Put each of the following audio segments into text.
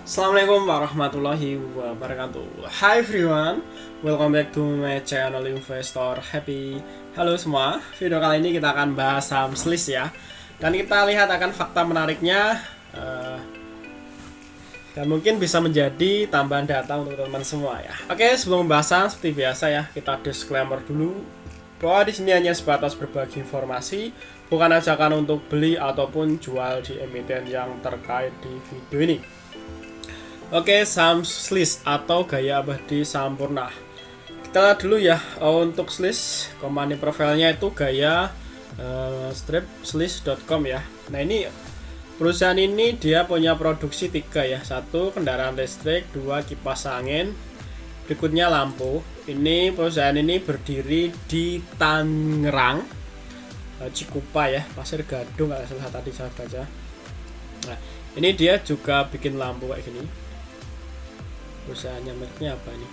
Assalamualaikum warahmatullahi wabarakatuh. Hi everyone, welcome back to my channel Investor Happy. Halo semua, video kali ini kita akan bahas saham SLIS ya. Dan kita lihat akan fakta menariknya dan mungkin bisa menjadi tambahan data untuk teman-teman semua ya. Oke, sebelum pembahasan seperti biasa ya, kita disclaimer dulu bahwa di sini hanya sebatas berbagi informasi, bukan ajakan untuk beli ataupun jual di emiten yang terkait di video ini. Oke, saham SLIS atau gaya abadi Sampurna. Kita lihat dulu ya, untuk SLIS, company profilnya itu gaya stripslis.com ya. Nah ini perusahaan ini dia punya produksi 3 ya. 1 kendaraan listrik, 2 kipas angin, berikutnya lampu. Ini perusahaan ini berdiri di Tangerang, Cikupa ya, Pasir Gadung kalau salah tadi saya baca. Nah ini dia juga bikin lampu kayak gini. Perusahaannya mereknya apa nih?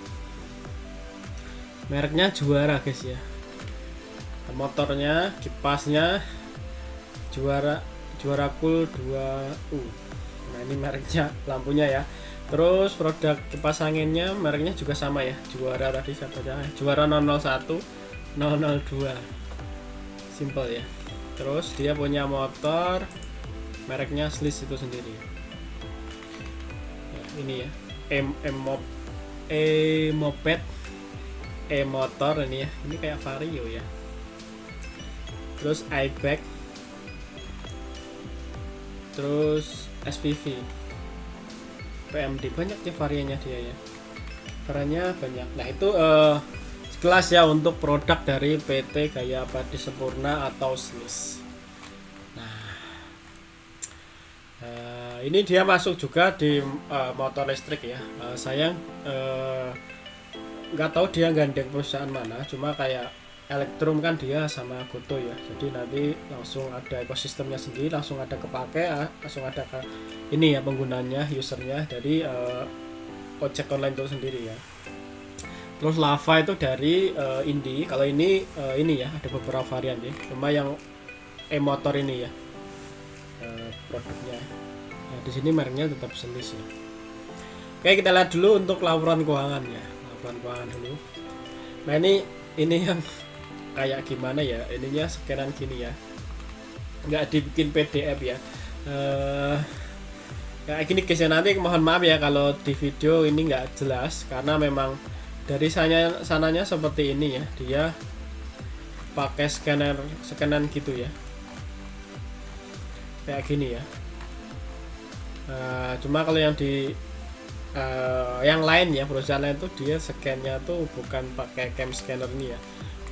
Mereknya Juara guys ya. Motornya, kipasnya Juara Cool 2U. Nah ini mereknya, lampunya ya. Terus produk kipas anginnya mereknya juga sama ya, Juara tadi saya baca, Juara 001 002. Simple ya. Terus dia punya motor mereknya SLIS itu sendiri. Nah, ini ya. Moped motor ini ya, ini kayak Vario ya. Terus iBike, terus SPV, PMD, banyak ya variannya dia ya, variannya banyak. Nah itu sekelas ya untuk produk dari PT Gaya Abadi Sampurna atau SLIS. Ini dia masuk juga di motor listrik ya. Sayang nggak tahu dia gandeng perusahaan mana, cuma kayak Elektrum kan dia sama Goto ya. Jadi nanti langsung ada ekosistemnya sendiri, langsung ada kepake, langsung ada ini ya penggunanya, usernya dari ojek online itu sendiri ya. Terus Lava itu dari Indi. Kalau ini ya ada beberapa varian ya. Cuma yang motor ini ya produknya. Nah, di sini mereknya tetap SLIS ya. Oke, kita lihat dulu untuk laporan keuangan ya. Laporan keuangan dulu. Nah, ini yang kayak gimana ya? Ininya scanan gini ya. Nggak dibikin PDF ya. Kayak gini guys ya, nanti mohon maaf ya kalau di video ini nggak jelas karena memang dari sananya seperti ini ya. Dia pakai scanan gitu ya. Kayak gini ya. Cuma kalau yang di yang lain ya, perusahaan lain tuh dia scan-nya tuh bukan pakai cam scanner ini ya.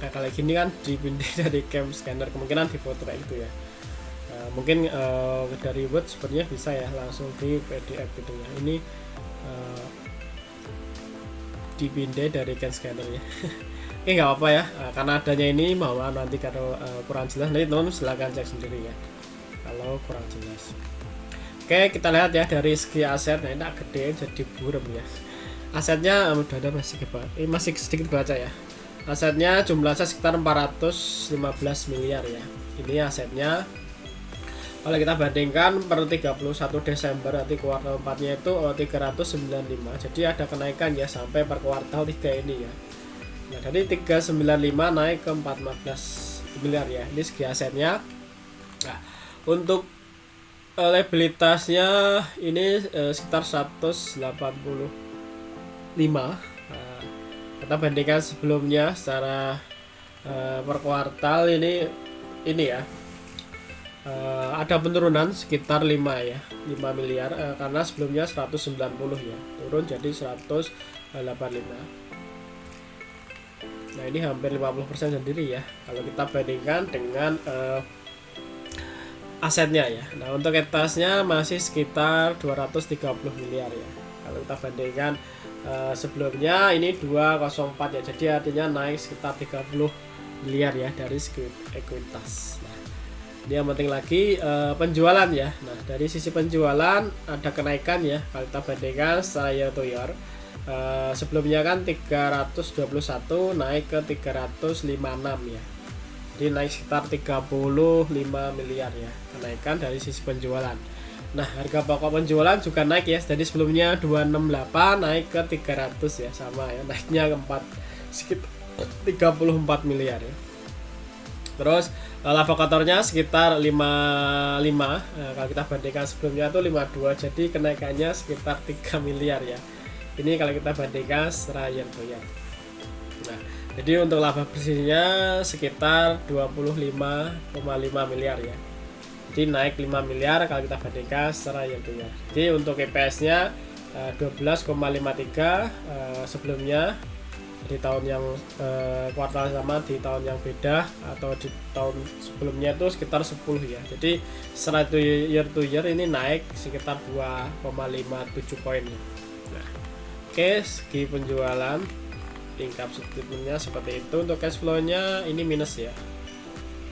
Nah, kalau gini kan dipindah dari cam scanner, kemungkinan di foto itu ya. Mungkin dari Word sepertinya bisa ya langsung di PDF gitu ya. Ini dipindah dari cam scanner ya. Oke, nggak apa ya, karena adanya ini bahwa nanti kalau kurang jelas nanti teman silahkan cek sendiri ya kalau kurang jelas. Oke, kita lihat ya dari segi aset. Nah, ini agak gede jadi buram ya. Asetnya udah ada masih sedikit baca ya. Asetnya jumlah aset sekitar 415 miliar ya. Ini asetnya. Kalau kita bandingkan per 31 Desember nanti kuartal 4-nya itu 395. Jadi ada kenaikan ya sampai per kuartal 3 ini ya. Nah, dari 395 naik ke 415 miliar ya. Ini segi asetnya. Nah, untuk liabilitasnya ini sekitar 185. Kita bandingkan sebelumnya secara per kuartal ini ya ada penurunan sekitar 5 ya, 5 miliar karena sebelumnya 190 ya, turun jadi 185. Nah ini hampir 50% sendiri ya kalau kita bandingkan dengan asetnya ya. Nah untuk etasnya masih sekitar 230 miliar ya. Kalau kita bandingkan sebelumnya ini 204 ya. Jadi artinya naik sekitar 30 miliar ya dari segi ekuitas. Nah, ini yang penting lagi penjualan ya. Nah dari sisi penjualan ada kenaikan ya. Kalau kita bandingkan secara year to year, sebelumnya kan 321 naik ke 356 ya. Jadi naik sekitar 35 miliar ya, kenaikan dari sisi penjualan. Nah, harga pokok penjualan juga naik ya. Jadi sebelumnya 268 naik ke 300 ya, sama ya, naiknya ke 4 sekitar 34 miliar ya. Terus laba kotornya sekitar 55, kalau kita bandingkan sebelumnya tuh 52, jadi kenaikannya sekitar 3 miliar ya. Ini kalau kita bandingkan secara year to year. Nah, jadi untuk laba bersihnya sekitar 25,5 miliar ya. Jadi naik 5 miliar kalau kita bandingkan secara year to year. Jadi untuk EPS-nya 12,53, sebelumnya di tahun yang kuartal sama di tahun yang beda atau di tahun sebelumnya itu sekitar 10 ya. Jadi secara year to year ini naik sekitar 2,57 poin ya. Nah, oke, segi penjualan income statement-nya seperti itu. Untuk cash flow-nya ini minus ya,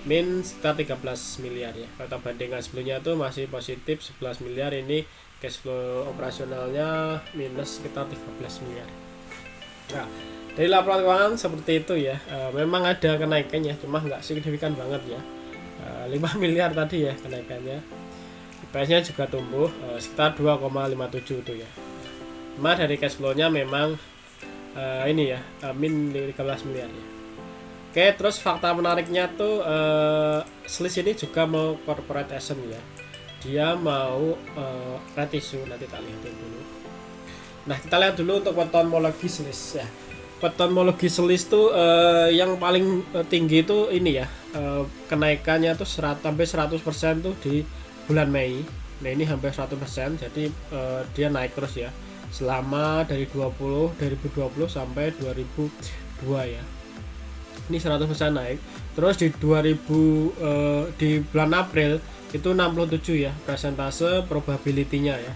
min sekitar 13 miliar ya. Kalau kita bandingkan sebelumnya itu masih positif 11 miliar, ini cash flow operasionalnya minus sekitar 13 miliar. Nah, dari laporan keuangan seperti itu ya. Memang ada kenaikannya, cuma nggak signifikan banget ya. 5 miliar tadi ya kenaikannya. EPS-nya juga tumbuh sekitar 2,57 itu ya. Cuma dari cash flow-nya memang ini ya, min 13 miliar ya. Oke, terus fakta menariknya tuh Sliss ini juga mau corporate action ya. Dia mau right issue, nanti kita lihat dulu. Nah, kita lihat dulu untuk petomologi Sliss ya. Petomologi Sliss tuh yang paling tinggi itu ini ya, kenaikannya tuh sampai 100% tuh di bulan Mei. Nah, ini hampir 100%, jadi dia naik terus ya selama dari 2020 sampai 2002 ya. Ini 100% naik. Terus di di bulan April itu 67 ya persentase probability-nya ya.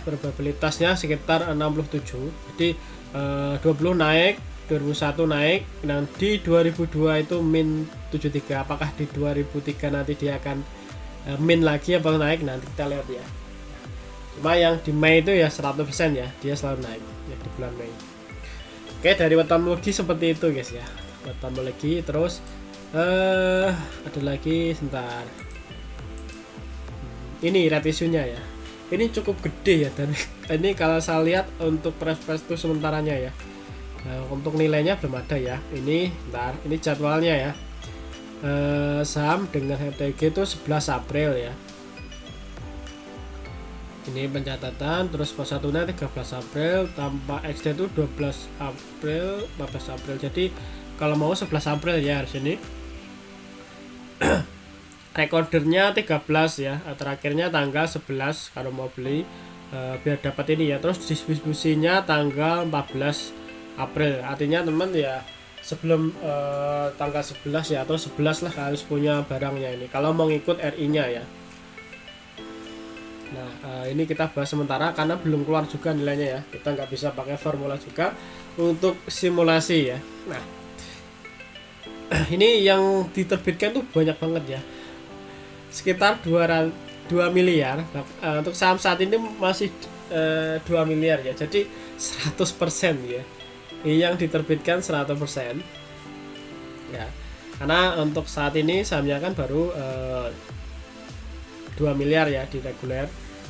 Probabilitasnya sekitar 67. Jadi 20 naik, 2001 naik, dan di 2002 itu min 73. Apakah di 2003 nanti dia akan min lagi apa naik, nanti kita lihat ya. Cuma yang di Mei itu ya 100% ya, dia selalu naik ya di bulan Mei. Oke, dari petomologi seperti itu guys ya. Petomologi. Terus ada lagi sebentar. Ini rate issue-nya ya. Ini cukup gede ya, dan ini kalau saya lihat untuk perspektif sementaranya ya. Nah, untuk nilainya belum ada ya. Ini bentar, ini jadwalnya ya. Saham dengan HTG itu 11 April ya. Ini pencatatan, terus pos 1-nya 13 April, tanpa XD itu 12 April, 14 April. Jadi kalau mau 11 April ya harus ini. Rekordernya 13 ya, terakhirnya tanggal 11 kalau mau beli biar dapat ini ya. Terus distribusinya tanggal 14 April, artinya teman ya sebelum tanggal 11 ya, atau 11 lah harus punya barangnya ini kalau mau ngikut RI-nya ya. Nah, ini kita bahas sementara karena belum keluar juga nilainya ya, kita nggak bisa pakai formula juga untuk simulasi ya. Nah, ini yang diterbitkan tuh banyak banget ya, sekitar 2 miliar. Untuk saham saat ini masih 2 miliar ya, jadi 100% ya. Ini yang diterbitkan 100% ya, karena untuk saat ini sahamnya kan baru 2 miliar ya di reguler,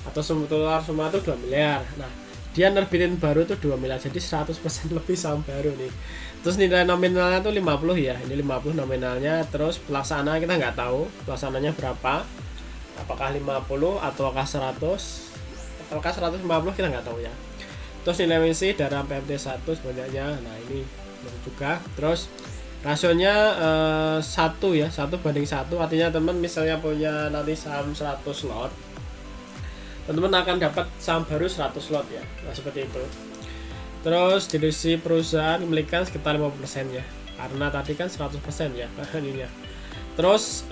atau semua itu 2 miliar. Nah, dia nerbitin baru tuh 2 miliar, jadi 100% lebih saham baru nih. Terus nilai nominalnya tuh 50 ya, ini 50 nominalnya. Terus pelaksana kita nggak tahu pelaksananya berapa, apakah 50 ataukah 100, apakah 150 kita nggak tahu ya. Terus nilai emisi dalam PMT1 sebanyaknya, nah ini juga. Terus rasionya 1 ya, 1:1, artinya teman misalnya punya nanti saham 100 lot, teman-teman akan dapat saham baru 100 lot ya. Nah, seperti itu. Terus dilusi perusahaan memiliki sekitar 50% ya, karena tadi kan 100% ya ininya. Terus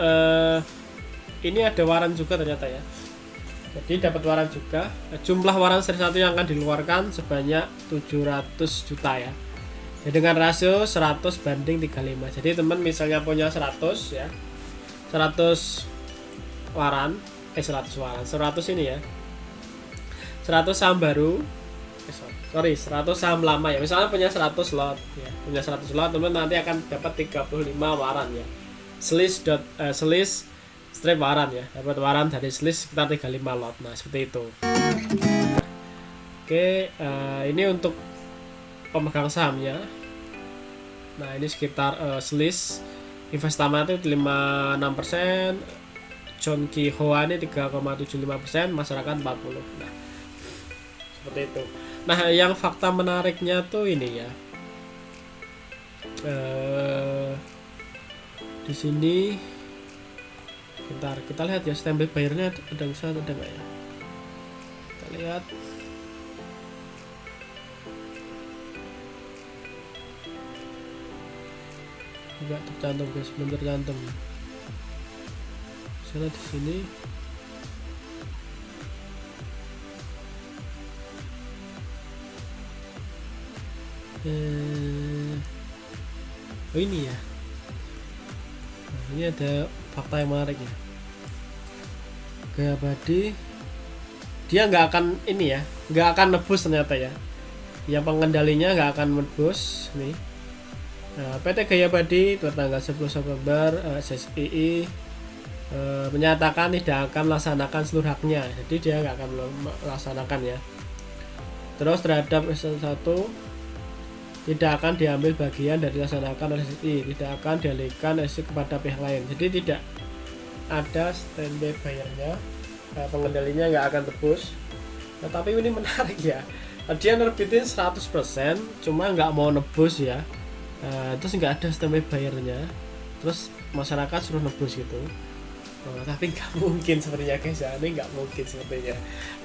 ini ada waran juga ternyata ya, jadi dapat waran juga. Jumlah waran seri 1 yang akan dikeluarkan sebanyak 700 juta ya, jadi dengan rasio 100:35. Jadi teman misalnya punya 100 ya, 100 waran 100 ini ya, 100 saham baru sorry 100 saham lama ya, misalnya punya 100 lot ya, punya 100 lot teman nanti akan dapat 35 waran ya, slice strip waran ya, dapat waran dari slice sekitar 35 lot. Nah seperti itu. Oke, ini untuk pemegang sahamnya. Nah ini sekitar slice Investama itu 56%, Chonki Hoa ini 3,75%, masyarakat 40%. Nah seperti itu. Nah yang fakta menariknya tuh ini ya, di sini bentar kita lihat ya, standby bayarnya ada nggak ya, kita lihat. Enggak tercantum guys, belum tercantum. Sana di sini oh ini ya. Nah, ini ada fakta yang menarik ya. Gaya Abadi dia nggak akan ini ya, nggak akan nebus ternyata ya. Yang pengendalinya nggak akan nebus nih. Nah, PT Gaya Abadi tertanggal 10 September SSII menyatakan tidak akan melaksanakan seluruh haknya, jadi dia nggak akan melaksanakan ya. Terus terhadap S1 tidak akan diambil bagian dari dilaksanakan oleh SSI, tidak akan dialihkan SSI kepada pihak lain, jadi tidak ada standby bayarnya, pengendalinya nggak akan tebus. Nah, tapi ini menarik ya, dia nerbitin 100% cuma nggak mau nebus ya. Terus nggak ada standby bayarnya, terus masyarakat suruh nebus gitu. Tapi nggak mungkin sepertinya guys ya, ini nggak mungkin sepertinya,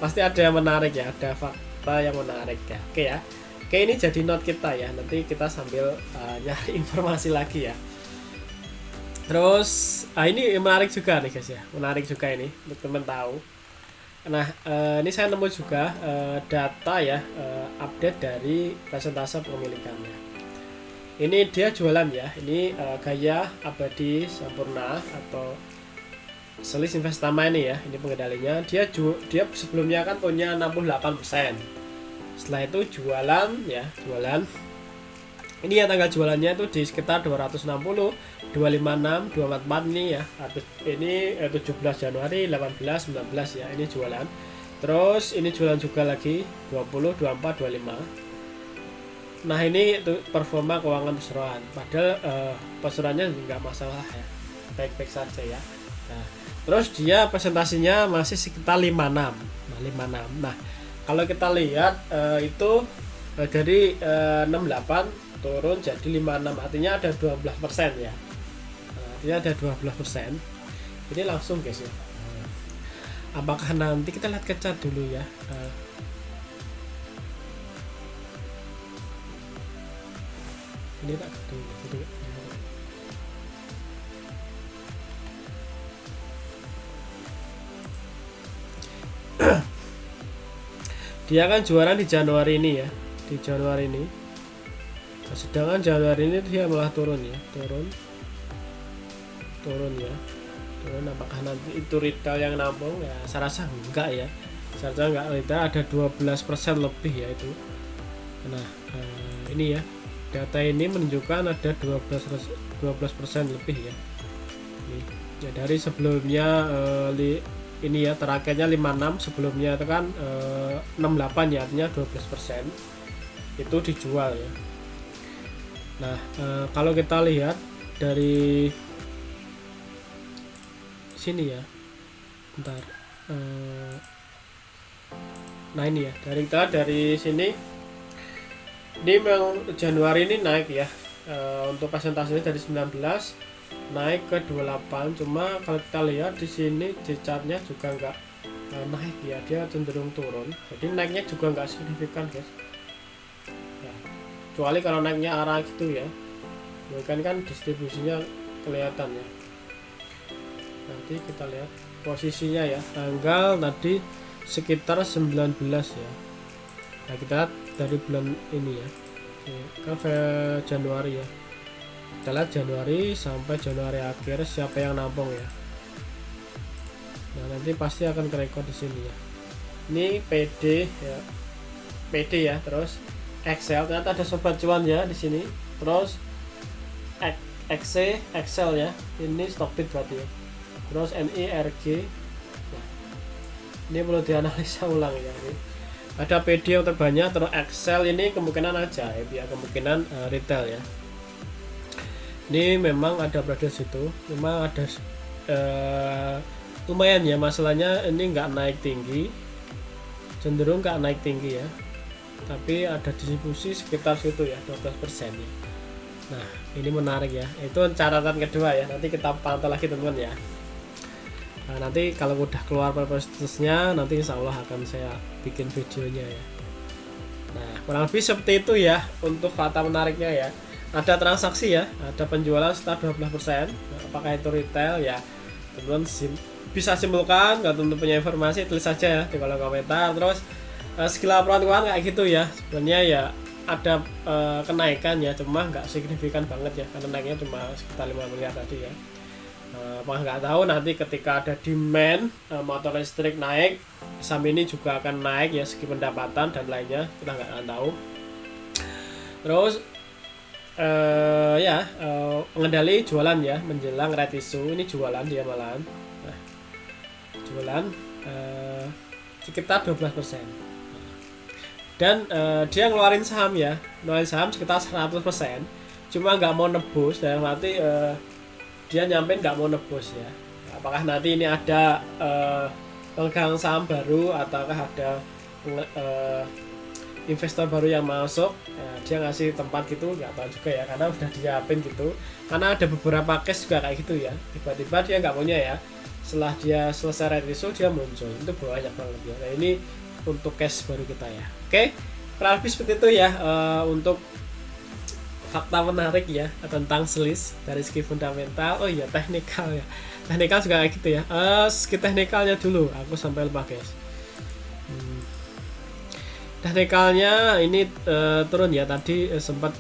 pasti ada yang menarik ya, ada fakta yang menarik ya. Oke ya, oke ini jadi note kita ya, nanti kita sambil nyari informasi lagi ya. Terus ini menarik juga nih guys ya, menarik juga ini untuk teman tahu. Nah ini saya nemu juga data ya, update dari persentase pemilikannya. Ini dia jualan ya, ini Gaya Abadi Sampurna atau Selis Investama ini ya, ini pengendalinya. Dia sebelumnya kan punya 68%. Setelah itu jualan ya, jualan. Ini ya tanggal jualannya itu di sekitar 260, 256, 244 ini ya. Ini 17 Januari, 18, 19 ya, ini jualan. Terus ini jualan juga lagi 20, 24, 25. Nah ini itu performa keuangan perseroan, padahal perseroannya nggak masalah ya, baik-baik saja ya. Nah, terus dia presentasinya masih sekitar 56. Nah 56. Nah kalau kita lihat itu dari 68 turun jadi 56, artinya ada 12% ya. Nah, artinya ada 12%. Ini langsung guys ya. Apakah nanti kita lihat ke chart dulu ya. Ini tak gitu. Dia kan jualan di Januari ini ya, di Januari ini. Nah, sedangkan Januari ini dia malah turun ya, turun ya, turun. Apakah nanti itu retail yang nampung ya? Saya rasa enggak ya, saya rasa enggak. Retail ada 12% lebih ya itu. Nah ini ya, data ini menunjukkan ada 12% lebih ya. Ini ya dari sebelumnya ini ya terakhirnya 56, sebelumnya itu kan 68 ya, artinya 12% itu dijual ya. Nah kalau kita lihat dari sini ya, bentar. Nah ini ya, dari sini ini memang Januari ini naik ya, untuk persentasenya dari 19 naik ke 28, cuma kalau kita lihat di sini di chartnya juga nggak naik ya, dia cenderung turun, jadi naiknya juga nggak signifikan guys ya, kecuali kalau naiknya arah gitu ya, bukan kan distribusinya kelihatan ya. Nanti kita lihat posisinya ya, tanggal tadi sekitar 19 ya. Nah kita lihat dari bulan ini ya, ke Januari ya, kita lihat Januari sampai Januari akhir siapa yang nampung ya. Nah nanti pasti akan kerekod di sini ya. Ini PD ya, PD ya, terus Excel, ternyata ada sobat cuan ya di sini, terus Excel ya, ini Stockbit berarti ya, terus NIRG. Nah, ini perlu dianalisa ulang ya. Ini ada PD yang terbanyak, terus Excel ini kemungkinan ajaib ya, kemungkinan retail ya. Ini memang ada berada situ, memang ada lumayan ya, masalahnya ini nggak naik tinggi, cenderung nggak naik tinggi ya, tapi ada distribusi sekitar situ ya, 12% ya. Nah ini menarik ya, itu catatan kedua ya, nanti kita pantau lagi teman-teman ya. Nah, nanti kalau udah keluar prospektusnya nanti insya Allah akan saya bikin videonya ya. Nah kurang lebih seperti itu ya untuk fakta menariknya ya. Ada transaksi ya, ada penjualan sekitar 12%. Nah, apakah itu retail ya, teman-teman bisa simpulkan. Kalau teman-teman punya informasi tulis saja ya di kolom komentar. Terus skill laporan keuangan kayak gitu ya, sebenarnya ya ada kenaikan ya, cuma nggak signifikan banget ya, karena naiknya cuma sekitar 5 miliar tadi ya. Apakah nggak tahu nanti ketika ada demand motor listrik naik, saham ini juga akan naik ya, segi pendapatan dan lainnya kita nggak akan tahu. Terus pengendali jualan ya menjelang red issue, ini jualan dia malahan. Nah, jualan sekitar 12%. Dan dia ngeluarin saham ya, ngeluarin saham sekitar 100%, cuma nggak mau nebus, dalam arti dia nyampein nggak mau nebus ya. Apakah nanti ini ada pemegang saham baru ataukah ada investor baru yang masuk, dia ngasih tempat gitu, nggak tahu juga ya, karena udah diapin gitu. Karena ada beberapa case juga kayak gitu ya, tiba-tiba dia nggak punya ya, setelah dia selesai red issue dia muncul, itu banyak banget ya. Nah ini untuk case baru kita ya. Oke, kurang lebih seperti itu ya untuk fakta menarik ya tentang selis dari segi fundamental. Oh iya, teknikal ya, teknikal juga kayak gitu ya. Segi teknikalnya dulu aku sampai lupa guys. Teknikalnya ini turun ya, tadi sempat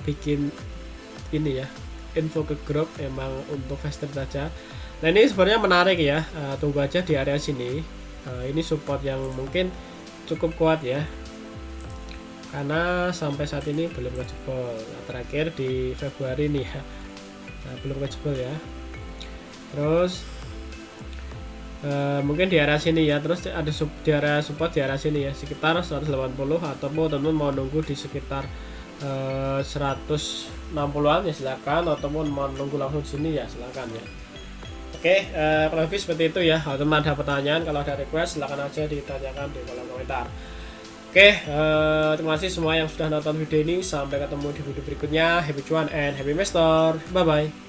bikin ini ya, info ke grup emang untuk fast trade saja. Nah ini sebenarnya menarik ya, tunggu aja di area sini. Ini support yang mungkin cukup kuat ya, karena sampai saat ini belum kejebol. Nah, terakhir di Februari nih ya, belum kejebol ya. Terus mungkin di area sini ya, terus ada di area support di area sini ya, sekitar 180, ataupun teman-teman mau nunggu di sekitar 160-an ya silakan, ataupun mau nunggu langsung sini ya silakan ya. Oke, kurang lebih seperti itu ya. Kalau teman ada pertanyaan, kalau ada request silakan aja ditanyakan di kolom komentar. Oke, terima kasih semua yang sudah nonton video ini. Sampai ketemu di video berikutnya. Happy cuan and happy investor. Bye bye.